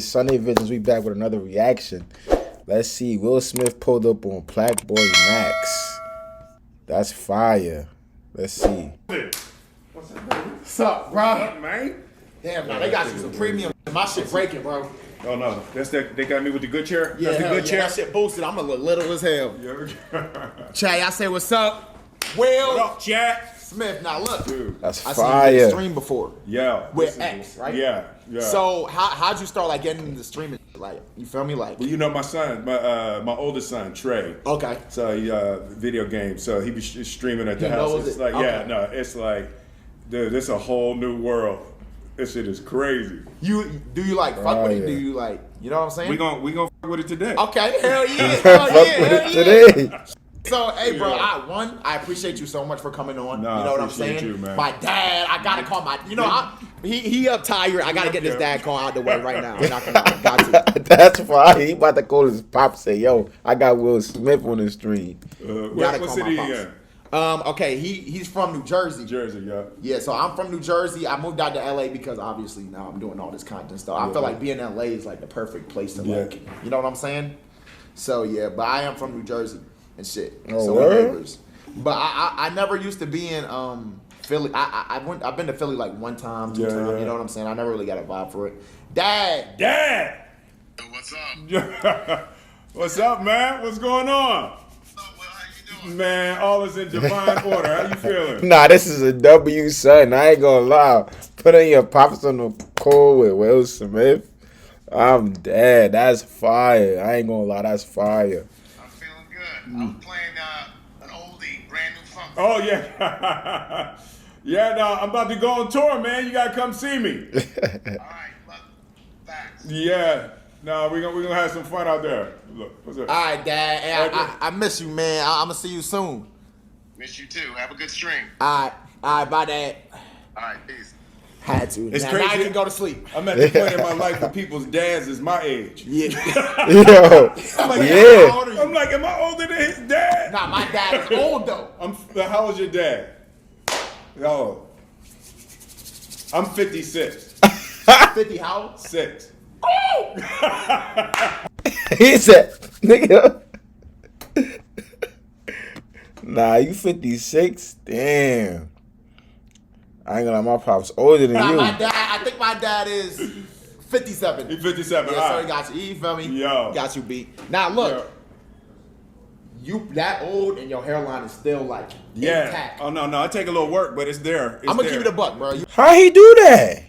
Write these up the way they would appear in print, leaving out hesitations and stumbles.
Sunday Visions, we back with another reaction. Let's see. Will Smith pulled up on Plaqueboymax'S. That's fire. Let's see. What's up, baby? What's up, bro? What's up, man? Damn, now they got you some premium. My shit breaking, bro. Oh no, that's that. They got me with the good chair. Yeah, That's the good chair. that shit boosted. I'm gonna look little as hell. Yeah. Chat, y'all say what's up? Will What up, chat? Smith. Now look, Dude. That's I seen you in the fire. stream before Yeah. with this X, is- right? Yeah. So how'd you start like getting into streaming? Like, you feel me? Like, Well, you know my son, my oldest son, Trey. okay. So he video games. So he be streaming at the He house. knows It's it? like Okay. it's like, dude, this a whole new world. This shit is crazy. Do you like fuck with it? Do you like, you know what I'm saying? We gon' fuck with it today. Okay, hell yeah, Fuck with it today. So, hey, bro, Yeah. I appreciate you so much for coming on. Nah, you know what I I'm appreciate saying? you, man. My dad, I gotta call my, he up tired. I gotta get this dad call out the way right now. I'm not gonna, got to. That's fire. He about to call his pop, say, yo, I got Will Smith on the stream. Gotta What call city my he pops. in? Okay, he's from New Jersey. Jersey, yeah. Yeah, so I'm from New Jersey. I moved out to LA because obviously now I'm doing all this content stuff. I feel like being in LA is like the perfect place to like, you know what I'm saying? So yeah, but I am from New Jersey and shit. Oh, so we're word? neighbors. But I never used to be in Philly. I've been to Philly like one time, two Yeah, times. yeah. You know what I'm saying? I never really got a vibe for it. Dad. Dad! What's up? What's up, man? What's going on? Well, how you doing? Man, all is in divine order. How you feeling? Nah, this is a W, son. I ain't gonna lie. Putting your pops on the call with Will Smith. I'm dead. That's fire. I ain't gonna lie. That's fire. I'm feeling good. I'm playing an oldie, brand new funk. Oh, yeah. Yeah, no, I'm about to go on tour, man. You gotta come see me. All right, look, facts. Yeah. No, we're gonna have some fun out there. Look, what's up? All right, Dad. Hey, Okay. I miss you, man. I'm gonna see you soon. Miss you too. Have a good stream. All right, bye, Dad. All right, peace. Had to. It's now crazy. I can go to sleep. I'm at the point in my life where people's dads is my age. Yeah. Yo. I'm like, Yeah. how old are you? I'm like, am I older than his dad? Nah, my dad is old though. How old's your dad? Oh, I'm 56. 50 how old? 6. He said, nigga. Nah, you 56? Damn. I ain't gonna lie, my pop's older than Nah, you. I think my dad is 57. He's 57. Yeah, all so right. he got you. You feel me? Yo. Got you beat. Now look, Yo. you that old and your hairline is still like Yeah. intact. Oh no, it take a little work, but it's there. It's I'm gonna there. keep it a buck, bro. How he do that?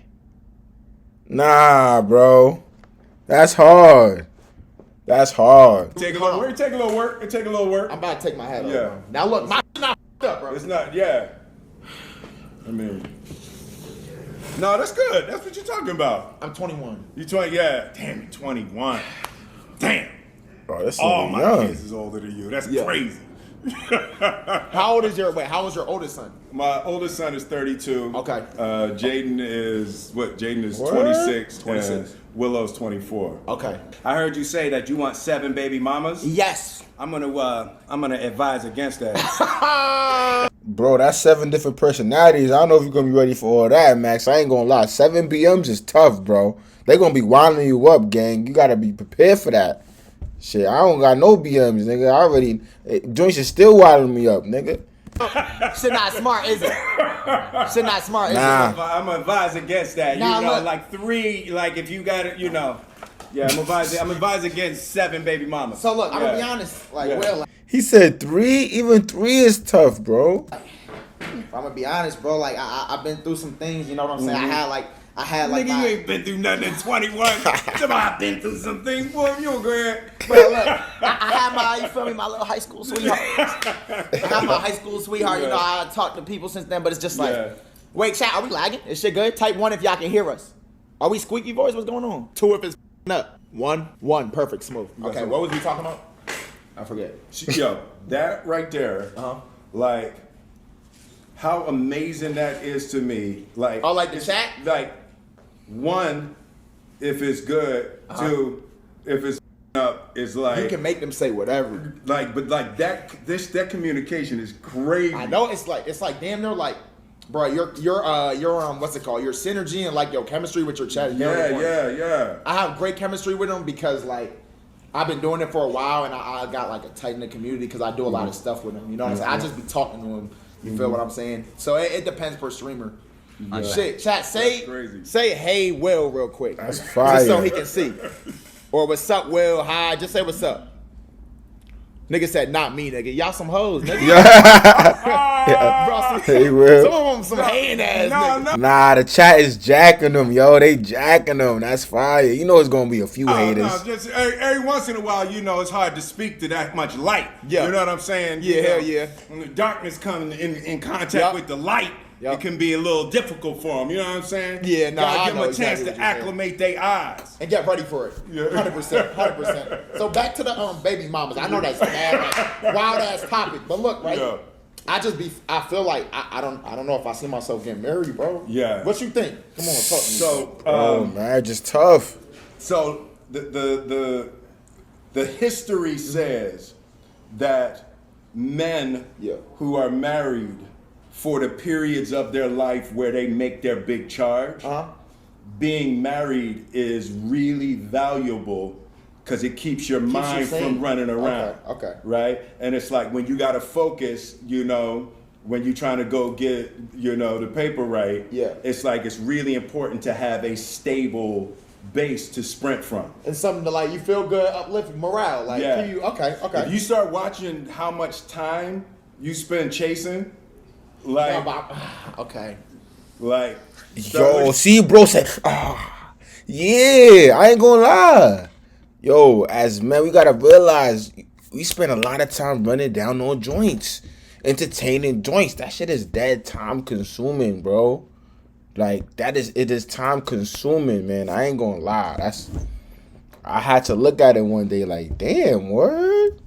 Nah, bro. That's hard. That's hard. Take a little work. It take a little work. It take a little work. I'm about to take my hat off. Yeah. Bro. Now look, my shit not f***ed up, bro. It's not. Yeah. I mean, no, that's good. That's what you're talking about. I'm 21. You 20? Yeah. Damn, you're 21. Damn. Bro, this All nigga my young. kids is older than you. That's Yeah. crazy. How old is your oldest son? My oldest son is 32. Okay. Jaden is what? Jaden is What? 26. 26. And Willow's 24. Okay. I heard you say that you want 7 baby mamas. Yes. I'm gonna advise against that. Bro, that's 7 different personalities. I don't know if you're gonna be ready for all that, Max. I ain't gonna lie. 7 BMs is tough, bro. They gonna be winding you up, gang. You gotta be prepared for that. Shit, I don't got no BMs, nigga. I already joints is still winding me up, nigga. Shit not smart, is it? Shit not smart, is Nah. it? I'm gonna advise against that. Nah, you know, look. like 3, like if you got it, you know. Yeah, I'm advise against 7 baby mamas. So look, I'm gonna be Yeah. honest. Like, Yeah. Will, like, He said 3. Even 3 is tough, bro. I'm gonna be honest, bro. Like, I've been through some things. You know what I'm saying? I had like Nigga, my, you ain't been through nothing in 21. Somebody I've been through some things. Boy, you go ahead. Bro, look, I had my, you feel me, my little high school sweetheart. I had my high school sweetheart. You know, I talked to people since then, but it's just like, Yeah. wait, chat, are we lagging? Is shit good? Type 1 if y'all can hear us. Are we squeaky voice? What's going on? 2 if it's up. 1, perfect, smooth. Okay, some- what was we talking about? I forget. Yo, that right there, like, how amazing that is to me. Like, Oh, like the chat? like, 1, if it's good. 2, if it's up, it's like You can make them say whatever. but like that communication is crazy. I know it's like damn near like Bro, your what's it called? Your synergy and like your chemistry with your chat is very Yeah, important. yeah. I have great chemistry with them because like I've been doing it for a while and I got like a tight knit community because I do a lot of stuff with them. You know what I'm saying? I just be talking to them. You feel what I'm saying? So it depends per streamer. Shit, chat, say hey Will real quick. That's fire. Just so he can see. Or what's up, Will? Hi. Just say what's up. Nigga said, not me, nigga. Y'all some hoes, nigga. Bro, Hey, Will. some of them some hating ass niggas. Nah, the chat is jacking them, yo. They jacking them. That's fire. You know it's gonna be a few haters. No, just every once in a while, you know, it's hard to speak to that much light. Yeah. You know what I'm saying? Yeah, You know, hell yeah. When the darkness comes in contact Yup. with the light, Yup. it can be a little difficult for them. You know what I'm saying? Yeah, nah, I Gotta give know them a exactly chance what to you're saying. acclimate their eyes. And get ready for it. Yeah. 100%. 100%. So back to the baby mamas. I know that's mad, wild ass topic, but look, right? Yeah. I feel like I don't know if I see myself getting married, bro. Yeah. What you think? Come on, talk to me. So, Oh, man, just tough. So the history says that men Yeah. who are married for the periods of their life where they make their big charge, being married is really valuable because it keeps your mind sane. from running around. Okay. Right? And it's like when you got to focus, you know, when you're trying to go get, you know, the paper right, Yeah. it's like it's really important to have a stable base to sprint from. And something to like you feel good, uplifting morale. Like Yeah. okay. If you start watching how much time you spend chasing, like, Yeah, but okay. like, Yo, see, bro said, yeah, I ain't gonna lie. Yo, as men, we gotta realize we spend a lot of time running down on joints, entertaining joints. That shit is dead time consuming, bro. Like it is time consuming, man. I ain't gonna lie. I had to look at it one day, like, damn, word.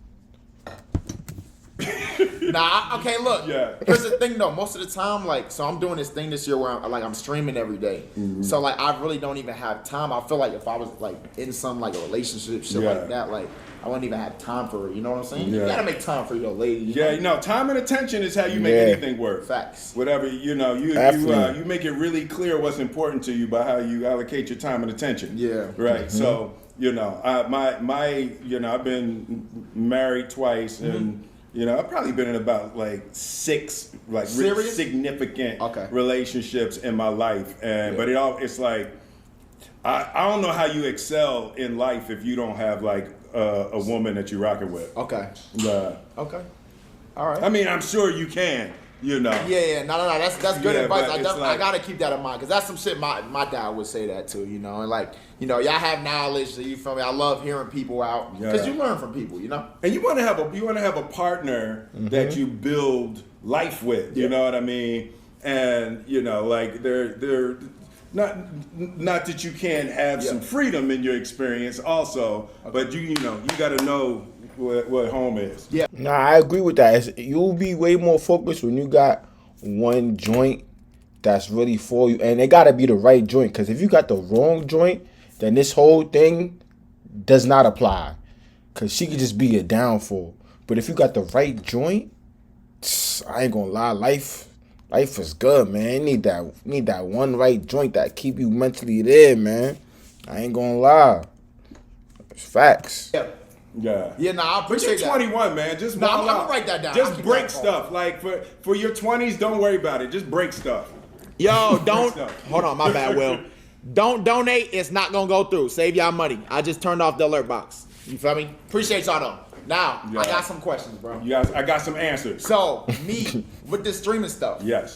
Nah, okay, look. Yeah. Here's the thing though. Most of the time, like, so I'm doing this thing this year where I'm streaming every day. So like, I really don't even have time. I feel like if I was like in some like a relationship shit Yeah. like that, like I wouldn't even have time for it. You know what I'm saying? Yeah. You gotta make time for your lady. You yeah, know? you know, time and attention is how you make Yeah. anything work. Facts. Whatever, you know, Definitely. you make it really clear what's important to you by how you allocate your time and attention. Yeah. Right. So, you know, you know, I've been married twice and. You know, I've probably been in about like 6 like really Serious? significant Okay. relationships in my life, and but it's like I don't know how you excel in life if you don't have like a woman that you're rocking with. Okay. Okay. All right. I mean, I'm sure you can. You know. Yeah. No. That's good Yeah, advice. but I it's like- gotta keep that in mind because that's some shit my dad would say that too. You know, and like y'all have knowledge. So you feel me? I love hearing people out because Yeah. you learn from people. You know. And you want to have a partner that you build life with. You know what I mean? And you know, like they're not that you can't have some freedom in your experience also, but you know you got to know what home is. Yeah. Nah, I agree with that. You'll be way more focused when you got one joint that's really for you, and it gotta be the right joint. Because if you got the wrong joint, then this whole thing does not apply. Because she could just be a downfall. But if you got the right joint, I ain't gonna lie, life is good, man. You need that one right joint that keep you mentally there, man. I ain't gonna lie. It's facts. Yeah. Yeah. Yeah. Nah, I But appreciate you're that. 21, man. Just No, I'm wild gonna out. write that down. I'll Just keep break that stuff. Like for your 20s, don't worry about it. Just break stuff. Yo, don't stuff. hold on, my bad, Will. Don't donate, it's not gonna go through. Save y'all money. I just turned off the alert box. You feel me? Appreciate y'all though. Now, Yeah. I got some questions, bro. You guys, I got some answers. So, me, with this streaming stuff, Yes.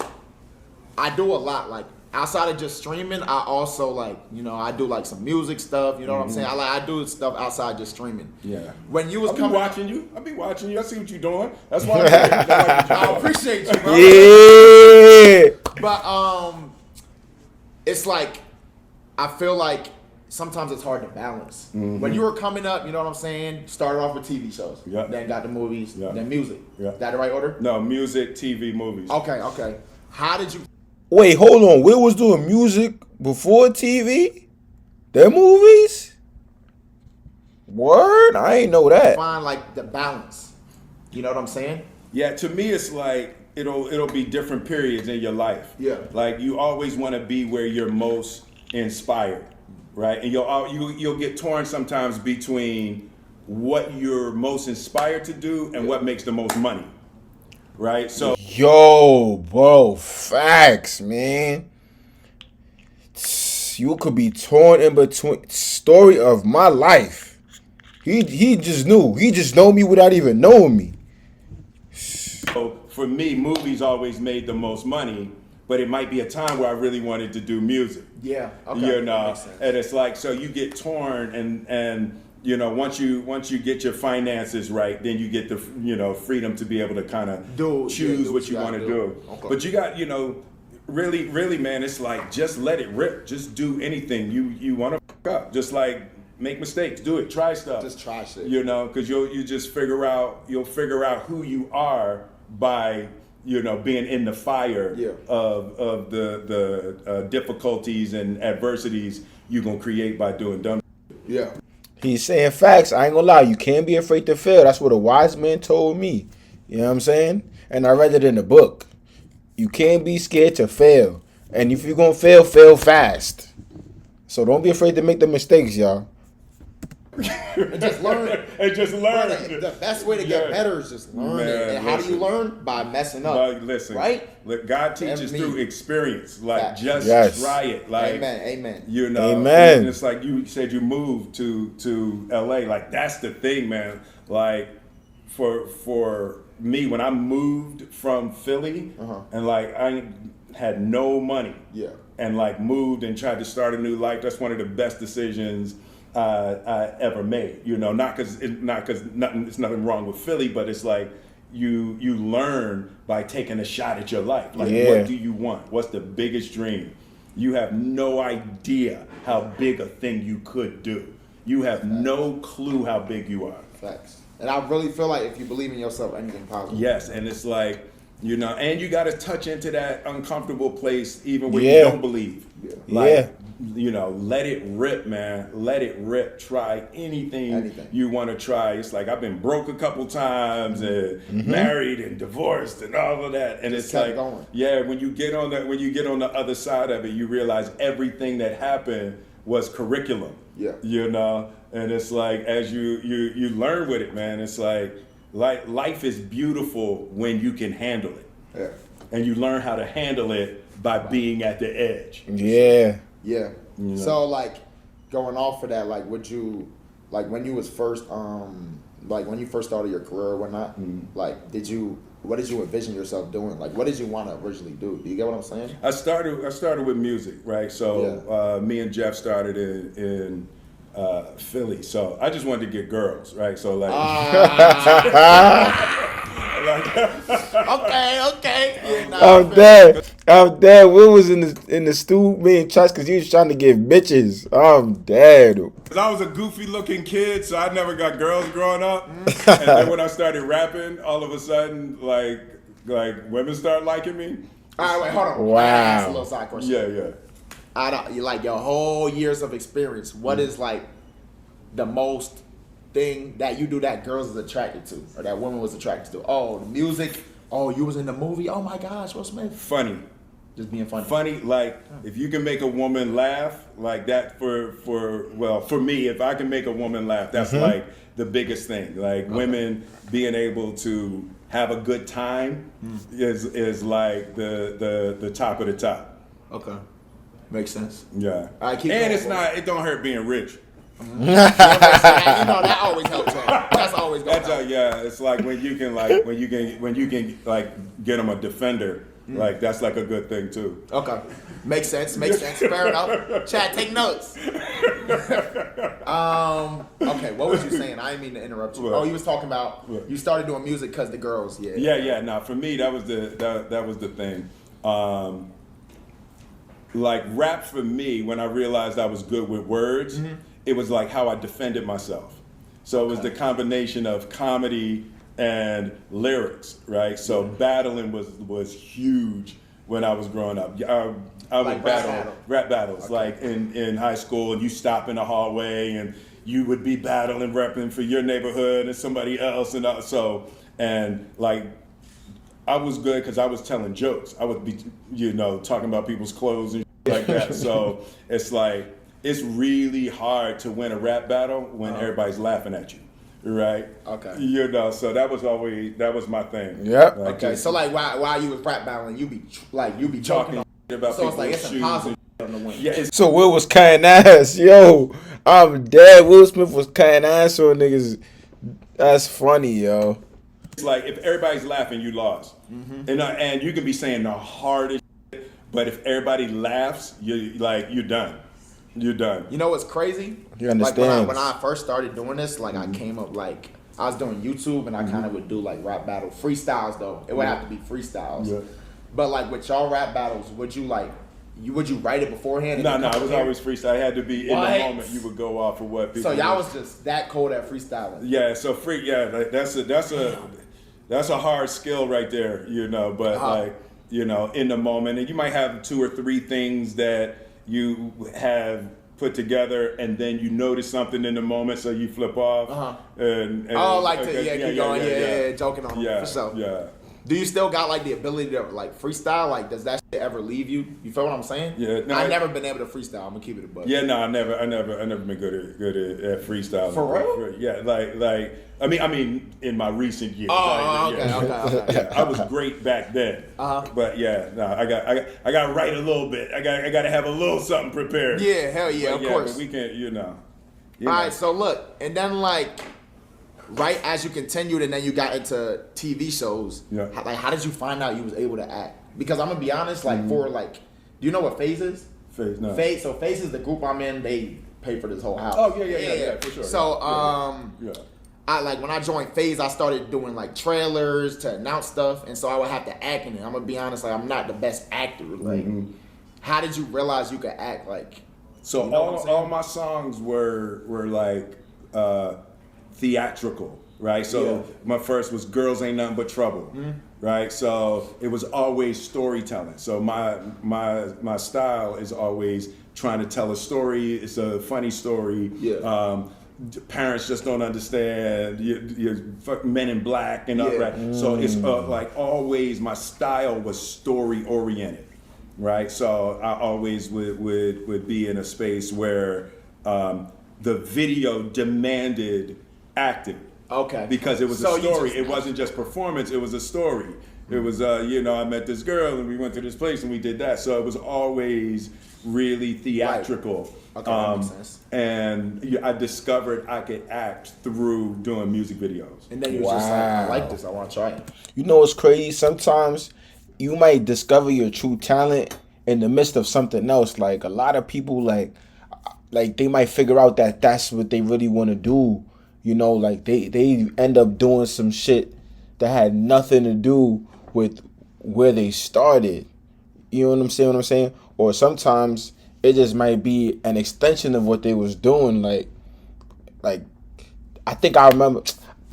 I do a lot. Like, outside of just streaming, I also, like, you know, I do, like, some music stuff. You know what I'm saying? I do stuff outside just streaming. Yeah. When you was I'll be coming... watching you. I'll be watching you. I see what you're doing. That's why I'm here. I appreciate you, bro. Yeah. But, it's like, I feel like sometimes it's hard to balance. When you were coming up, you know what I'm saying? Started off with TV shows. Yeah. Then got the movies. Yeah. Then music. Yeah. That the right order? No, music, TV, movies. Okay. How did you Wait, hold on. Will was doing music before TV? Their movies? Word? I ain't know that. find like the balance? You know what I'm saying? Yeah, to me, it's like it'll be different periods in your life. Yeah. Like you always want to be where you're most inspired, right? And you'll get torn sometimes between what you're most inspired to do and what makes the most money, right? So Yo, bro, facts, man. You could be torn in between. Story of my life. He just knew. He just know me without even knowing me. So for me, movies always made the most money, but it might be a time where I really wanted to do music. Yeah. Okay. You know, Makes sense. and it's like, so you get torn, and you know, once you get your finances right, then you get the freedom to be able to kind of choose what you want to do. Okay. But you got, really, man, it's like just let it rip. Just do anything you want to fuck up. Just like make mistakes, do it, try stuff. Just try shit. Because you'll just figure out who you are by being in the fire of the difficulties and adversities you're gonna create by doing dumb. Yeah. He's saying facts. I ain't gonna lie. You can't be afraid to fail. That's what a wise man told me. You know what I'm saying? And I read it in the book. You can't be scared to fail. And if you're gonna fail, fail fast. So don't be afraid to make the mistakes, y'all. And just learn. The best way to get better is just learn. Man, and how do you learn? By messing up. But listen, right? Look, God teaches through experience. Like, Facts. just try it. Like, Amen. Amen. And it's like you said, you moved to LA. Like, that's the thing, man. Like, for me, when I moved from Philly, and like I had no money, and like moved and tried to start a new life. That's one of the best decisions I ever made. Not because it's nothing wrong with Philly, but it's like you learn by taking a shot at your life. Like, what do you want? What's the biggest dream? You have no idea how big a thing you could do. You have no clue how big you are. Facts. And I really feel like if you believe in yourself, anything possible. Yes, and it's like, and you got to touch into that uncomfortable place even when you don't believe. Like, let it rip, man. Let it rip. Try anything you want to try. It's like I've been broke a couple times and married and divorced and all of that. And it's like, going. when you get on the other side of it, you realize everything that happened was curriculum. Yeah. And it's like as you learn with it, man, it's like life is beautiful when you can handle it. Yeah. And you learn how to handle it by being at the edge. Yeah. Yeah. So like going off of that, like would you like when you was first like when you first started your career or whatnot, like what did you envision yourself doing? Like what did you want to originally do? Do you get what I'm saying? I started with music, right? So me and Jeff started in Philly. So I just wanted to get girls, right? So like okay. I'm dead. Will was in the stew, me and Chuck, because he was trying to get bitches. I'm dead. Cause I was a goofy looking kid, so I never got girls growing up. And then when I started rapping, all of a sudden, like women start liking me. All right, wait, hold on. Wow. That's a little side question. Yeah. You like your whole years of experience. What is like the most thing that you do that girls is attracted to, or that woman was attracted to? Oh, the music. Oh, you was in the movie. Oh my gosh, Will Smith. Funny. Just being funny. Funny, like if you can make a woman laugh like that for me, if I can make a woman laugh, that's like the biggest thing. Like women being able to have a good time is like the top of the top. Okay. Makes sense. Yeah. All right, keep and going, it don't hurt being rich. that always helps. That's always gonna help. It's like when you can get them a defender, like that's like a good thing too. Okay, makes sense. Fair enough. Chad, take notes. Okay, what was you saying? I didn't mean to interrupt you. Oh, you was talking about you started doing music because the girls. Yeah. Now for me, that was the thing. Like rap for me, when I realized I was good with words. It was like how I defended myself. So it was the combination of comedy and lyrics, right? So battling was huge when I was growing up. I would battle rap battles, like in high school, and you stop in the hallway and you would be battling, repping for your neighborhood and somebody else, and like I was good because I was telling jokes. I would be, talking about people's clothes and shit like that. So it's like, it's really hard to win a rap battle when everybody's laughing at you, right? Okay. So that was my thing. Yep. Like, Okay, so like while you was rap battling, you be joking about so it's like people's it's shoes impossible on the win. Yeah, So Will was cutting ass, yo. I'm dead. Will Smith was cutting ass on niggas. That's funny, yo. it's like if everybody's laughing, you lost, and you can be saying the hardest shit, but if everybody laughs, you're done. You're done. You know what's crazy? You understand? Like when I first started doing this, like I came up like I was doing YouTube and I kind of would do like rap battle freestyles though. It would have to be freestyles. Yeah. But like with y'all rap battles, would you write it beforehand? No, it was always freestyle. It had to be in What? the moment. You would go off of what people. So y'all do. was just that cold at freestyling. Yeah, so that's a hard skill right there, but like, in the moment, and you might have 2 or 3 things that you have put together and then you notice something in the moment, so you flip off. And keep going, joking on yeah, for sure. yeah. Do you still got like the ability to like freestyle? Like, does that shit ever leave you? You feel what I'm saying? Yeah, no, I've never been able to freestyle. I'm gonna keep it a buck. Yeah, no, I never been good at freestyle. For real? Yeah, like I mean, in my recent years. Okay. Yeah, I was great back then. But yeah, no, I got to write a little bit. I got to have a little something prepared. Yeah, hell yeah, of course. But we can, All right, so look, and then like, right as you continued, and then you got into TV shows. Yeah. How did you find out you was able to act? Because I'm gonna be honest, like for like, do you know what Phase is? Phase, no. Phase. So Phase is the group I'm in. They pay for this whole house. Oh yeah, for sure. So yeah. I like when I joined Phase, I started doing like trailers to announce stuff, and so I would have to act in it. I'm gonna be honest, like I'm not the best actor. Like, how did you realize you could act? Like, So you know what I'm saying? all my songs were like theatrical, right? So my first was "Girls Ain't Nothing But Trouble," right? So it was always storytelling. So my style is always trying to tell a story. It's a funny story. Yeah. Parents just don't understand. You fuck Men in Black and all Yeah. right. So it's like always my style was story oriented, right? So I always would be in a space where the video demanded acting. Okay. Because it was So a you story. just- It wasn't just performance. It was a story. It was, I met this girl and we went to this place and we did that. So it was always really theatrical. Okay, that makes sense. And I discovered I could act through doing music videos. And then you was just like, I Wow. like this. I want to try it. You know what's crazy? Sometimes you might discover your true talent in the midst of something else. Like a lot of people, like they might figure out that that's what they really want to do. Like they end up doing some shit that had nothing to do with where they started. You know what I'm saying? Or sometimes it just might be an extension of what they was doing. Like I think I remember.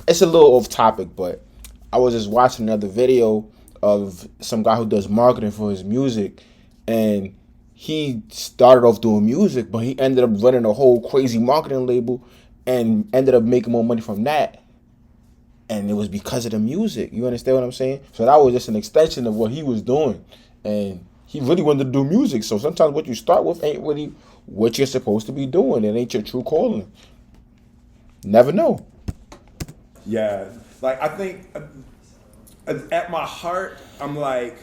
It's a little off topic, but I was just watching another video of some guy who does marketing for his music, and he started off doing music, but he ended up running a whole crazy marketing label and ended up making more money from that. And it was because of the music. You understand what I'm saying? So that was just an extension of what he was doing. And he really wanted to do music. So sometimes what you start with ain't really what you're supposed to be doing. It ain't your true calling. Never know. Yeah. Like, I think at my heart, I'm like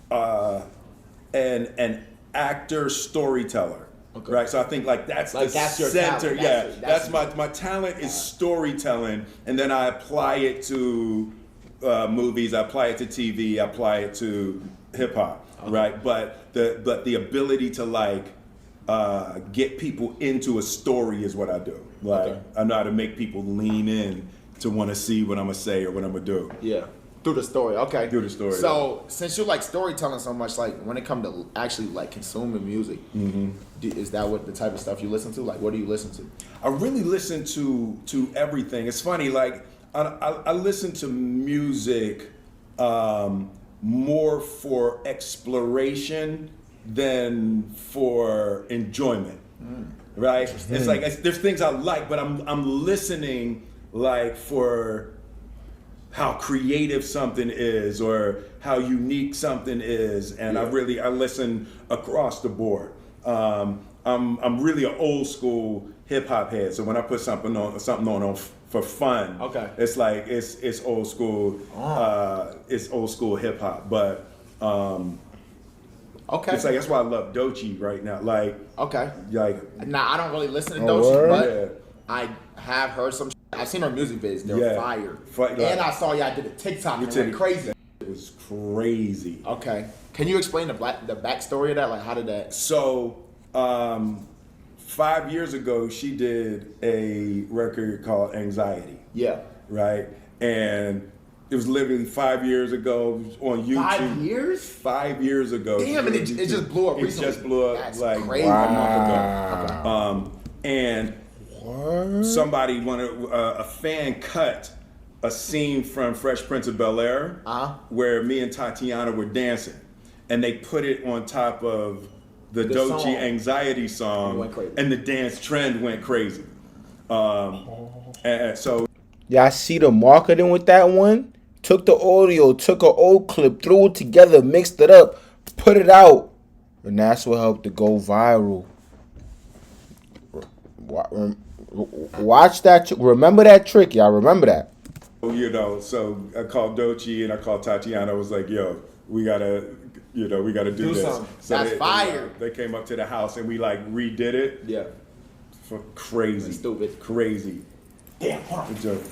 an actor storyteller. Okay. Right, so I think like that's Like, the that's your center. talent. That's My talent is storytelling, and then I apply it to movies. I apply it to TV. I apply it to hip hop. Okay. Right, but the ability to like get people into a story is what I do. Like I know how to make people lean in to want to see what I'm gonna say or what I'm gonna do. Yeah. Through the story, okay. Through the story. So, since you like storytelling so much, like when it comes to actually like consuming music, is that what the type of stuff you listen to? Like, what do you listen to? I really listen to everything. It's funny, like I listen to music more for exploration than for enjoyment. Right? It's like there's things I like, but I'm listening like for how creative something is or how unique something is, and I listen across the board. I'm really an old school hip hop head, so when I put something on for fun, okay, it's like it's old school, it's old school hip hop, but okay, it's like that's why I love Doechii right now. Like Nah, I don't really listen to Oh, Doechii, word? but I have heard some. I've seen her music videos; they're fire. And I saw y'all did a TikTok and it went crazy. It was crazy. Okay, can you explain the backstory of that? Like, how did that? So, 5 years ago, she did a record called Anxiety. Yeah. Right? And it was literally 5 years ago on YouTube. 5 years? 5 years ago. Damn, and it just blew up It recently. just blew up That's like crazy. a month ago. Wow. And somebody a fan cut a scene from Fresh Prince of Bel-Air where me and Tatiana were dancing. And they put it on top of the Doechii song. Anxiety song, and the dance trend went crazy. And so Y'all see the marketing with that one? Took the audio, took an old clip, threw it together, mixed it up, put it out, and that's what helped it go viral. Watch that. Remember that trick, y'all. Remember that. so I called Doechii and I called Tatiana. I was like, "Yo, we gotta do this." Something. So That's fire. They came up to the house and we like redid it. Yeah. For crazy, Stupid. crazy. Damn. Hold on. Good joke.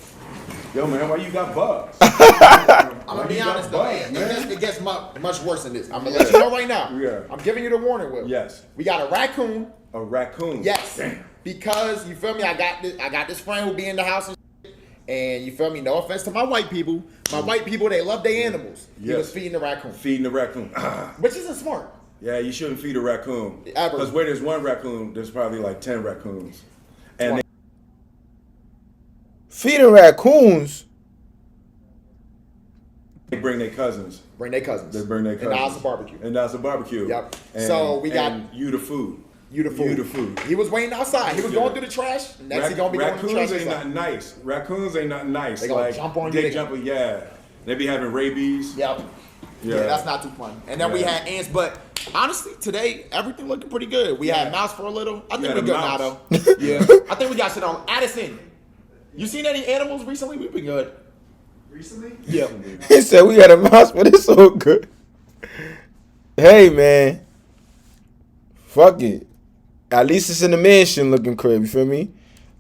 Yo, man, why you got bugs? I'm gonna be honest though, it gets much worse than this. I'm gonna let you know right now. Yeah. I'm giving you the warning, Will. Yes. We got a raccoon. A raccoon. Yes. Damn. Because you feel me, I got this friend who be in the house and shit, and you feel me, no offense to my white people. My white people, they love their animals. He Yes. was feeding the raccoon. Feeding the raccoon. Which isn't smart. Yeah, you shouldn't feed a raccoon. Ever. Because where there's one raccoon, there's probably like 10 raccoons. And Feeding raccoons. they bring their cousins. Bring their cousins. They bring their And cousins. now it's a barbecue. And that's a barbecue. Yep. And, So we got- and you the food. You the food. You the food. He was waiting outside. He was going through the trash. Next he gonna be going through the trash. Raccoons ain't inside. not nice. Raccoons ain't not nice. They gonna like, jump on you, They they jump, yeah. They be having rabies. Yep. Yeah, that's not too fun. And then we Yeah. had ants, but honestly, today everything looking pretty good. We had mouse for a little. I think had we're a good now mouse. though. Yeah. I think we got shit on. Addison, you seen any animals recently? We've been good. Recently? Yeah. He said we got a mouse, but it's so good. Hey man, fuck it. At least it's in the mansion looking crib. You feel me?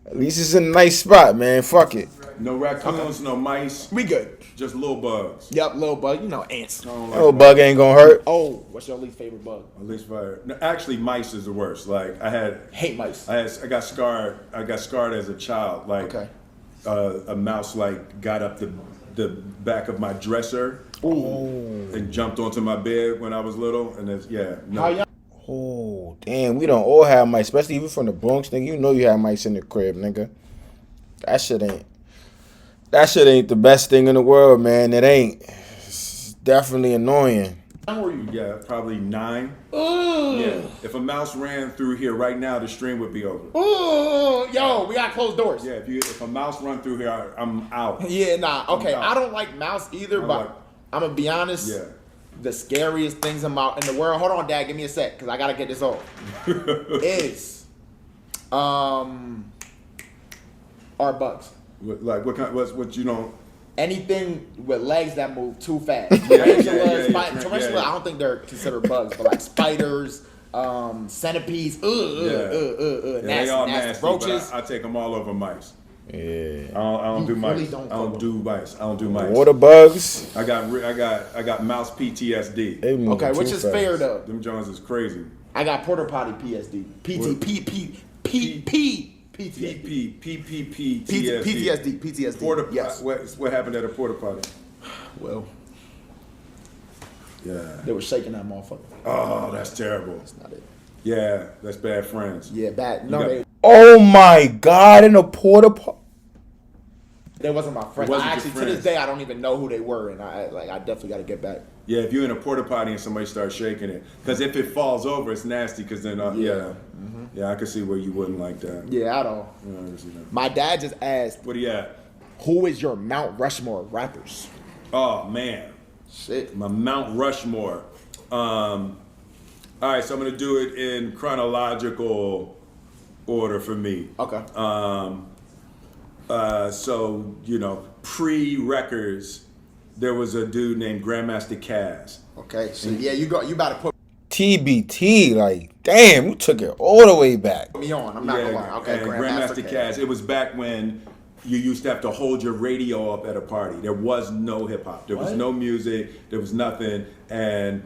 At least it's in a nice spot, man. Fuck it. No raccoons, no mice. We good. Just little bugs. Yep, little bug. You know, ants. I don't like No mice. bug ain't gonna hurt. Oh, what's your least favorite bug? At least fire. No, actually, mice is the worst. Like I Hate mice. got scarred. I got scarred as a child. Like Okay. a mouse like got up the back of my dresser and jumped onto my bed when I was little. And it's no. How young? Oh damn, we don't all have mice, especially even from the Bronx, nigga. You know you have mice in the crib, nigga. That shit ain't the best thing in the world, man. It ain't. It's definitely annoying. How old were you? Yeah, probably 9. Ooh. Yeah. If a mouse ran through here right now, the stream would be over. Ooh. Yo, we got closed doors. Yeah, if a mouse run through here, I'm out. Yeah, nah. Okay, I'm I out. don't like mouse either, I'm but like- I'm gonna be honest. Yeah. The scariest things about in the world. Hold on, Dad. Give me a sec, cause I gotta get this off. Is are bugs. Like what kind? What you don't? Anything with legs that move too fast. Yeah, Tarantulas, yeah. tarantula. I don't think they're considered bugs, but like spiders, centipedes. Yeah, they all nasty. Roaches. But I take them all over mice. Yeah. I don't You do mice. really don't I don't fuck do mice. I don't do mice. Water bugs. I got mouse PTSD. They move Okay, too which is fast. fair though. Them Jones is crazy. I got porter potty PSD. What? PTSD. Porta Yes. What happened at a porta potty? Well, Yeah. they were shaking that motherfucker. Oh, that's terrible. That's not it. Yeah, that's bad friends. Yeah, bad. No, got- they Oh my God! In a porta potty. They wasn't my friends. wasn't I your actually, to friends. this day, I don't even know who they were, and I definitely got to get back. Yeah, if you're in a porta potty and somebody starts shaking it, because if it falls over, it's nasty. Because then, yeah, I can see where you wouldn't like that. Yeah, at all. Yeah, I can see that. My dad just asked. What are you at? Who is your Mount Rushmore of rappers? Oh man, Shit. my Mount Rushmore. All right, so I'm gonna do it in chronological order for me. Okay. So pre-records, there was a dude named Grandmaster Caz. Okay. So yeah, you about to put TBT, like, damn, you took it all the way back. me on. I'm not gonna lie. Okay. and Grandmaster Caz. It was back when you used to have to hold your radio up at a party. There was no hip hop. There was no music. There was nothing. And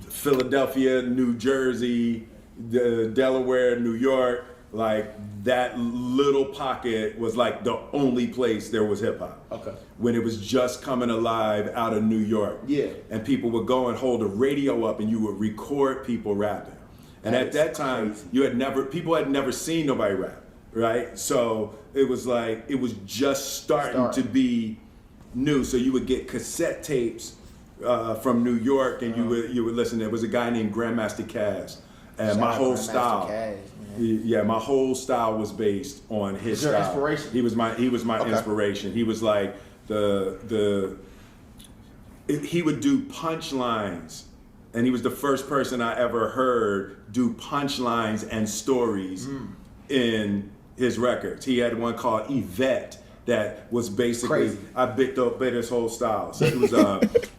Philadelphia, New Jersey, Delaware, New York, like that little pocket was like the only place there was hip hop. Okay. When it was just coming alive out of New York. Yeah. And people would go and hold a radio up and you would record people rapping. And at that time, people had never seen nobody rap, right? So it was like, it was just starting to be new. So you would get cassette tapes from New York and you would listen. There was a guy named Grandmaster Caz. And my whole style, my whole style was based on his style. Inspiration? He was my inspiration. He was like he would do punchlines, and he was the first person I ever heard do punchlines and stories in his records. He had one called Yvette that was basically Crazy. I bit his whole style. So it was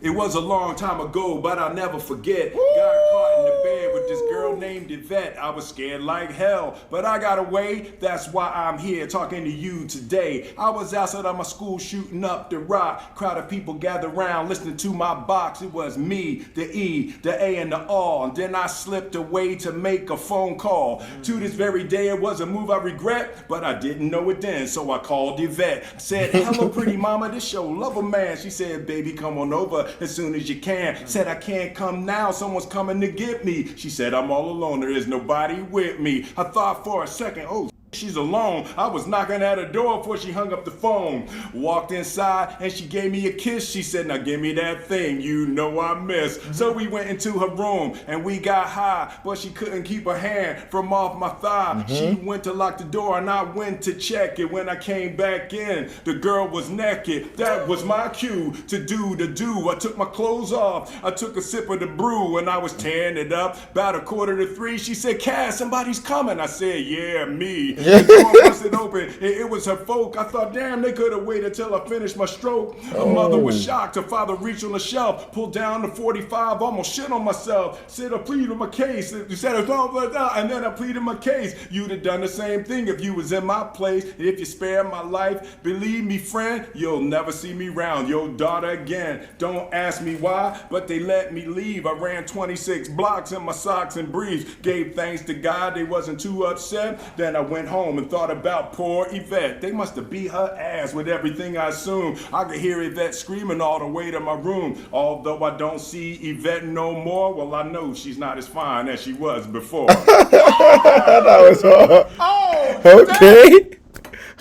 it was a long time ago, but I'll never forget. Got caught in the bed with this girl named Yvette. I was scared like hell, but I got away. That's why I'm here talking to you today. I was outside of my school shooting up the rock. Crowd of people gathered around listening to my box. It was me, the E, the A, and the R. And then I slipped away to make a phone call. To this very day, it was a move I regret, but I didn't know it then, so I called Yvette. I said, hello, pretty mama, this your lover man. She said, baby, come on over as soon as you can. Said, I can't come now, someone's coming to get me. She said, I'm all alone, there is nobody with me. I thought for a second, oh, she's alone. I was knocking at her door before she hung up the phone. Walked inside and she gave me a kiss. She said, now give me that thing you know I miss. So we went into her room and we got high, but she couldn't keep her hand from off my thigh. She went to lock the door and I went to check it. When I came back in, the girl was naked. That was my cue to do the do. I took my clothes off. I took a sip of the brew and I was tearing it up. About 2:45, she said, Cass, somebody's coming. I said, yeah, me. The door busted open. It was her folk. I thought, damn, they could have waited till I finished my stroke. Her mother was shocked. Her father reached on the shelf, pulled down the 45, almost shit on myself. Said I pleaded my case. He said, and then I pleaded my case. You'd have done the same thing if you was in my place. If you spared my life, believe me, friend, you'll never see me round your daughter again. Don't ask me why, but they let me leave. I ran 26 blocks in my socks and briefs. Gave thanks to God they wasn't too upset. Then I went home and thought about poor Yvette. They must have beat her ass with everything I assume. I could hear Yvette screaming all the way to my room. Although I don't see Yvette no more, well, I know she's not as fine as she was before. That was hard. Oh, Okay.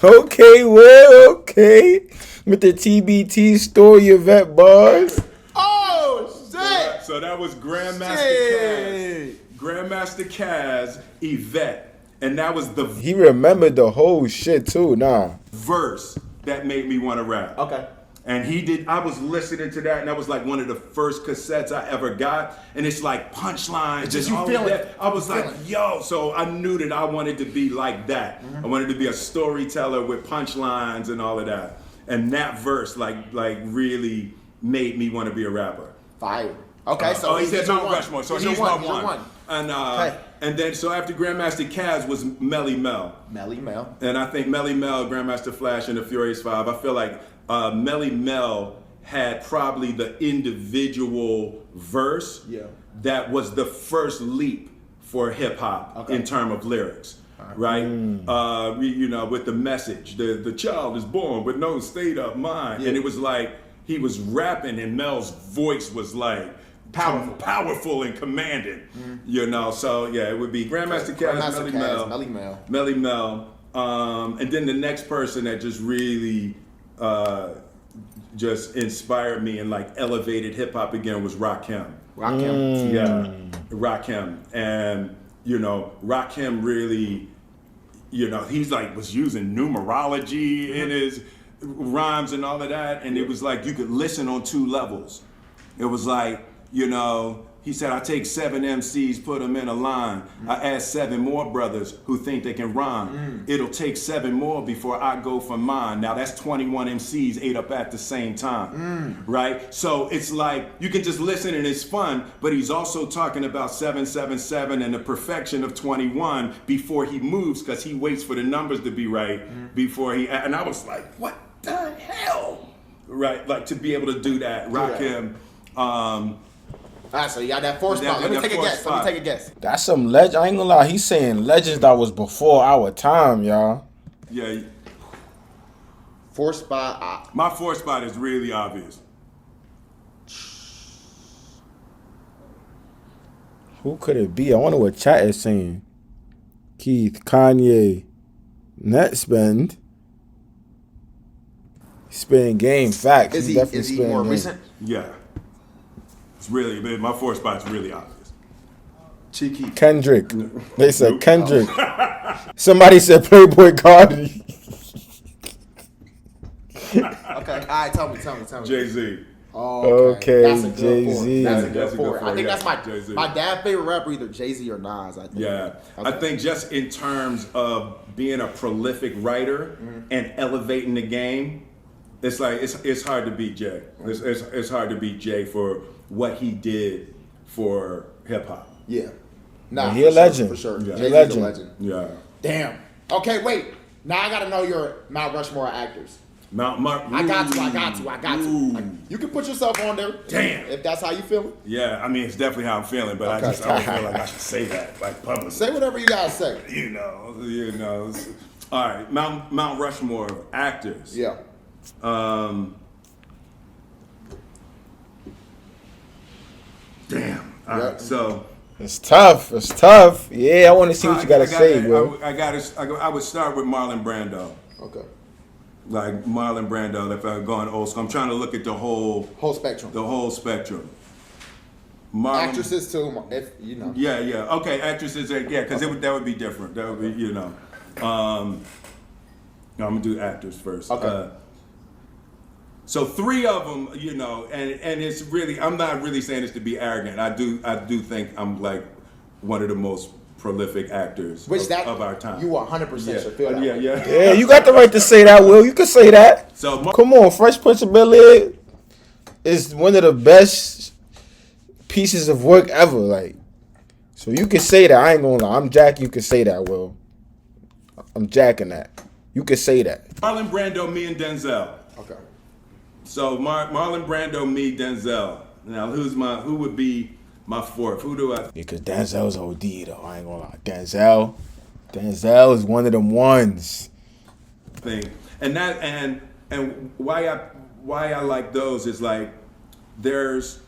Okay, well, okay. With the TBT story event bars. oh, shit. So that was Grandmaster Caz. Grandmaster Caz, Yvette. And that was the He remembered the whole shit too, nah. verse that made me want to rap. Okay. And he did, I was listening to that, and that was like one of the first cassettes I ever got. And it's like punchlines. Just and you all feel of it. that. I was like, yo. So I knew that I wanted to be like that. I wanted to be a storyteller with punchlines and all of that. And that verse like really made me want to be a rapper. Fire. Okay, so he said he's your Mount one. Rushmore. So He's he's your my one. He's your one. Okay. And then so after Grandmaster Caz was Melly Mel. Melly Mel. And I think Melly Mel, Grandmaster Flash, and the Furious Five, I feel like Melly Mel had probably the individual verse that was the first leap for hip hop in terms of lyrics. Right? With the message, the child is born with no state of mind. And it was like he was rapping and Mel's voice was like powerful and commanding. So yeah, it would be Grandmaster Caz, Melly Mel. And then the next person that just really just inspired me and like elevated hip hop again was Rakim. Yeah, Rakim. And Rakim really, he's like was using numerology in his rhymes and all of that, and it was like you could listen on 2 levels. It was like, you know, he said, I take 7 MCs, put them in a line. I add 7 more brothers who think they can rhyme. It'll take 7 more before I go for mine. Now that's 21 MCs ate up at the same time, right? So it's like, you can just listen and it's fun, but he's also talking about 777 and the perfection of 21 before he moves, because he waits for the numbers to be right before he, and I was like, what the hell? Right, like to be able to do that, Rakim. All right, so you got that 4 spot. Let me take a guess. That's some legend. I ain't gonna lie. He's saying legends that was before our time, y'all. Yeah. 4 spot. My 4 spot is really obvious. Who could it be? I wonder what chat is saying. Keith, Kanye, Netspend. Spitting game facts. Is he more game. recent? Yeah. It's really, my 4 spot's really obvious. Cheeky. Kendrick. They said Nope. Kendrick. Somebody said Playboi Carti. Okay. All right, tell me. Jay-Z. Oh, Okay, That's a good Jay-Z. 4. That's a That's good a 4. good I think 4, that's yeah. Jay-Z. my dad's favorite rapper, either Jay-Z or Nas, I think. Yeah. Okay. I think just in terms of being a prolific writer and elevating the game, it's like, it's hard to beat Jay. It's hard to beat Jay for what he did for hip-hop. Yeah. Nah, He a legend. For sure. Yeah. Jay-Z's Legend. a legend. Yeah. Damn. Okay, wait. Now I gotta know your Mount Rushmore actors. Mount Mark. I got to. Ooh. Like, you can put yourself on there. Damn. If that's how you feel. Yeah, I mean, it's definitely how I'm feeling, but Okay. I don't feel like I should say that, like, publicly. Say whatever you gotta say. You know. All right, Mount Rushmore of actors. Yeah. Damn. All Yeah. right, so It's tough. Yeah, I want to see what you gotta say, bro. I would start with Marlon Brando. Okay. Like Marlon Brando, if I'm going old school. I'm trying to look at the whole spectrum. Marlon, Actresses too, if you know. Yeah. Okay, actresses. Yeah, because that would be different. That would be, you know. I'm gonna do actors first. Okay. So 3 of them, you know, and it's really, I'm not really saying this to be arrogant. I do think I'm like one of the most prolific actors of our time. You 100% should feel that way. Yeah. Yeah, you got the right to say that, Will. You can say that. So Come on, Fresh Prince of Bel-Air is one of the best pieces of work ever. Like, so you can say that. I ain't gonna lie. I'm Jack. You can say that, Will. I'm jacking that. You can say that. Marlon Brando, me, and Denzel. Okay. So Marlon Brando, me, Denzel. Now who would be my 4th? Who do I Because Denzel's OD though. I ain't gonna lie. Denzel is one of them ones. think? And why I like those is like there's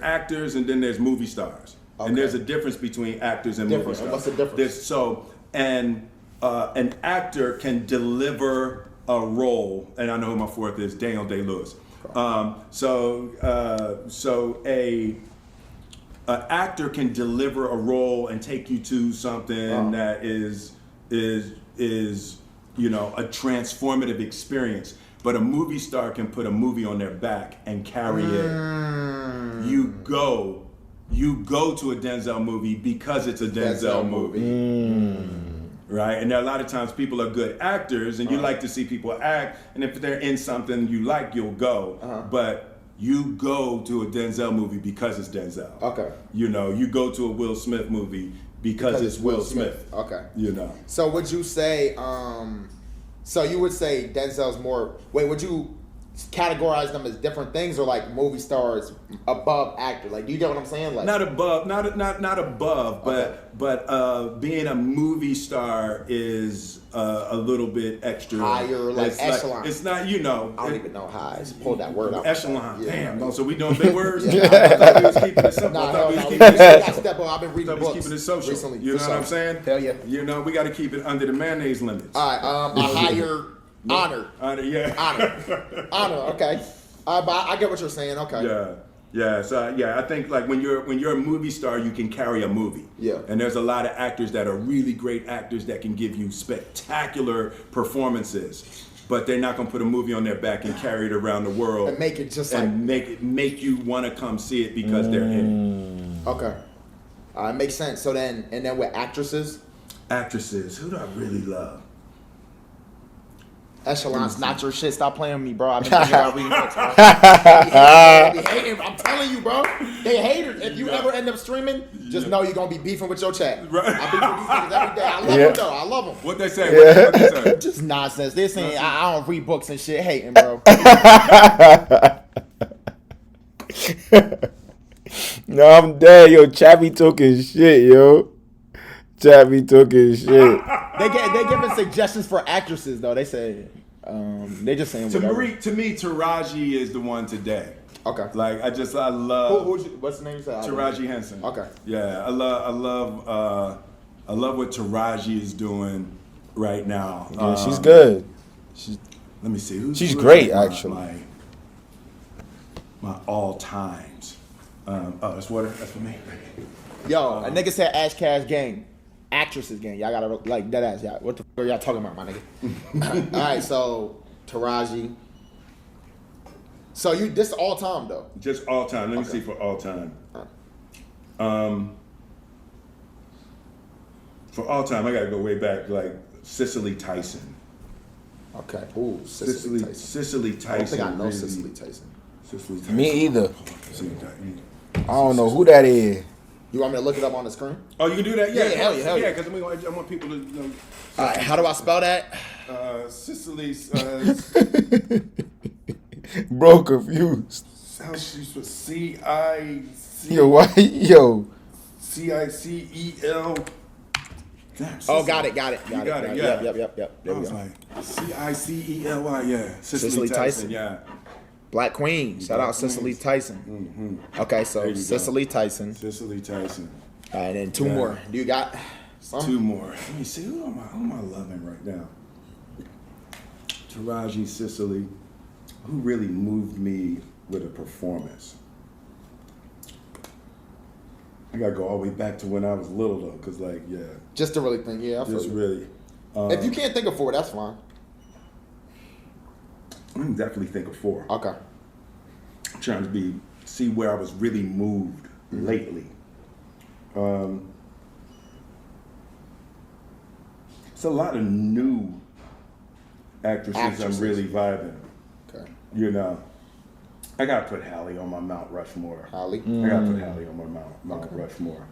actors and then there's movie stars. Okay. And there's a difference between actors and movie stars. What's the difference? An actor can deliver a role, and I know who my 4th is, Daniel Day-Lewis. An actor can deliver a role and take you to something that is you know, a transformative experience. But a movie star can put a movie on their back and carry it. You go to a Denzel movie because it's a Denzel movie. Right? And there are a lot of times people are good actors and you like to see people act, and if they're in something you like, you'll go. But you go to a Denzel movie because it's Denzel. Okay. You know, you go to a Will Smith movie because it's Will Smith. Okay. You know. So would you say, so you would say Denzel's more, would you categorize them as different things, or like movie stars above actor? Like, do you get what I'm saying? Like, not above, not above, but being a movie star is a little bit extra higher, like echelon. It's not, you know. I don't even know how I pulled that word out. Echelon. Yeah. Damn. No, so we doing big words? Yeah. I thought we was keeping it simple. I thought we was keeping it social. I've been reading I thought we was books keeping it social. recently. You know what I'm saying? Hell yeah. You know, we got to keep it under the mayonnaise limits. All right. A higher honor. Yeah. Honor. Okay. But I get what you're saying. Okay. Yeah. So I think like when you're a movie star, you can carry a movie. Yeah. And there's a lot of actors that are really great actors that can give you spectacular performances. but they're not gonna put a movie on their back and carry it around the world And make it just and make you want to come see it because they're in it. Okay. Makes sense. So then, and then with actresses, Who do I really love? Echelon's not your shit. Stop playing with me, bro. I've been thinking about reading books, bro. They hating. I'm telling you, bro. They haters. If you ever end up streaming, just know you're gonna be beefing with your chat. Right. I beef with these niggas every day. I love them though. I love them. What they say? What they say? Just nonsense. They're saying I don't read books and shit. Hating, bro. No, I'm dead, yo. Chappy talking shit, yo. Chappy talking shit. They giving suggestions for actresses though. They say they just saying whatever. To me, Taraji is the one today. Okay. Like I love. What's the name you said? Taraji Henson. Okay. Yeah, I love what Taraji is doing right now. Yeah, she's good. Let me see. She's great, my, actually. My all times. That's water. That's for me. Yo, a nigga said Ash Cash gang. Actresses gang. Y'all gotta like dead ass. Y'all. What the fuck are y'all talking about, my nigga? All right, so Taraji. So this all time though. Just all time. Let me see for all time. For all time, I gotta go way back, like Cicely Tyson. Okay. Ooh, Cicely Tyson. Cicely Tyson. I don't think I know really- Cicely Tyson. Cicely Tyson. Me either. Cicely Tyson. I don't know who that is. You want me to look it up on the screen? Oh, you can do that? Yeah, hell yeah. Yeah, because I want people to know. All right. How do I spell that? Cicely. Bro, confused. How she spelled C-I-C. Yo, why? Yo. C-I-C-E-L. Damn, Oh, got it. got it, yeah. Yep. I There we was go. like, C-I-C-E-L-Y, yeah. Cicely Tyson. Yeah. Black Queen. Shout out Cicely Tyson. Mm-hmm. Okay, There so you go. Cicely Tyson. Cicely Tyson. All right, and then two Yeah. more. Do you got some? Two more. Let me see. Who am I loving right now? Taraji, Cicely. Who really moved me with a performance? I gotta go all the way back to when I was little though, cause like Just to really think, yeah. I feel just you. really. If you can't think of four, that's fine. I can definitely think of four. Okay. I'm trying to see where I was really moved lately. It's a lot of new actresses I'm really vibing. Okay. You know, I gotta put Halle on my Mount Rushmore. Holly. I gotta put Halle on my Mount Okay. Rushmore.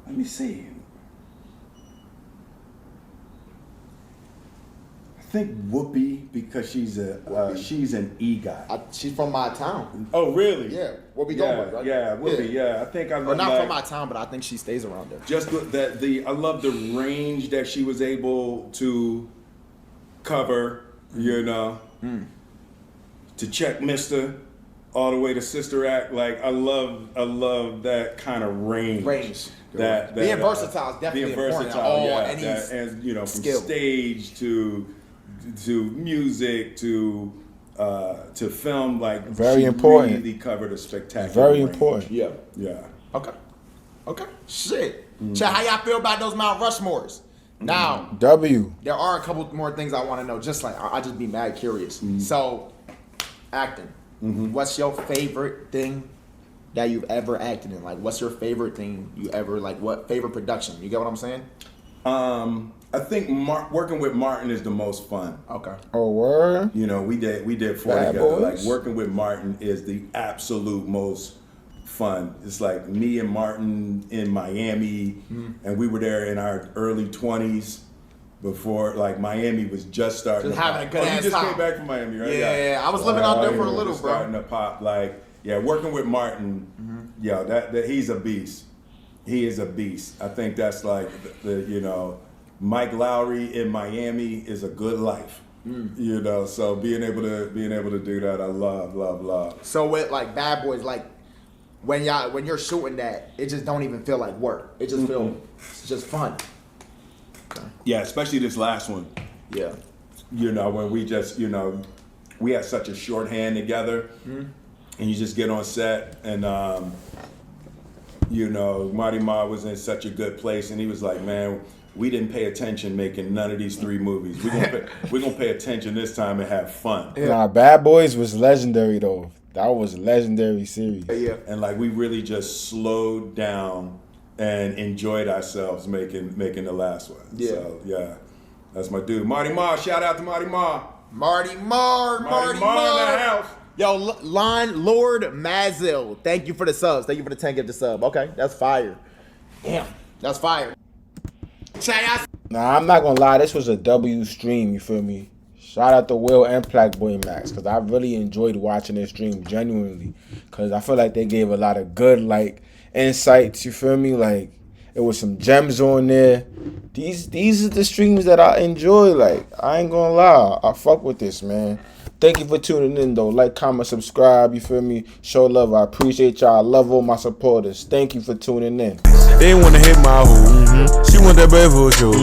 Let me see. I think Whoopi because she's an EGOT. She's from my town. Oh really? Yeah. Whoopi Yeah, Goldberg, right? yeah, Whoopi. Yeah, I think I Or love not like, from my town, but I think she stays around there. just I love the range that she was able to cover. You know, to check Mister all the way to Sister Act. Like I love that kind of range. That being versatile is definitely being important. versatile, Any and you know, from skill. stage to music to film, like Very she important. Really covered a spectacular. Very range. important. Yeah. Yeah. Okay. Shit. Chat, how y'all feel about those Mount Rushmores? Now, W. there are a couple more things I want to know. Just like I just be mad curious. So, acting. What's your favorite thing that you've ever acted in? Like, what's your favorite thing you ever like? What favorite production? You get what I'm saying? I think working with Martin is the most fun. Okay. Oh, word? You know, we did four Bad together. Boys? Like working with Martin is the absolute most fun. It's like me and Martin in Miami, and we were there in our early 20s before like Miami was just starting. Just to having pop. a good You ass just time. came back from Miami, right? Yeah, I was living out there for a little, just bro. Starting to pop, like working with Martin. Yeah, that he's a beast. He is a beast. I think that's like the you know, Mike Lowry in Miami is a good life. You know, so being able to do that, I love. So with like Bad Boys, like when you're shooting that, it just don't even feel like work. It just it's just fun. Yeah, especially this last one. Yeah. You know, when we just, you know, we had such a shorthand together, and you just get on set, and you know, Marty Ma was in such a good place, and he was like, man, we didn't pay attention making none of these 3 movies. We're gonna pay attention this time and have fun. Nah, Bad Boys was legendary though. That was a legendary series. Yeah. And like we really just slowed down and enjoyed ourselves making the last one. Yeah. So yeah, that's my dude. Marty Ma, shout out to Marty Ma. Marty Marr In the house. Yo, Line Lord Mazil, thank you for the subs. Thank you for the 10 gift the sub. Okay, that's fire. Damn, that's fire. Nah, I'm not gonna lie, this was a W stream, you feel me? Shout out to Will and Plaqueboymax'S, because I really enjoyed watching this stream, genuinely. Because I feel like they gave a lot of good, like, insights, you feel me? Like, it was some gems on there. These are the streams that I enjoy, like, I ain't gonna lie. I fuck with this, man. Thank you for tuning in, though. Like, comment, subscribe, you feel me? Show love. I appreciate y'all. I love all my supporters. Thank you for tuning in. They wanna hit my hoe. She want that bread for sure.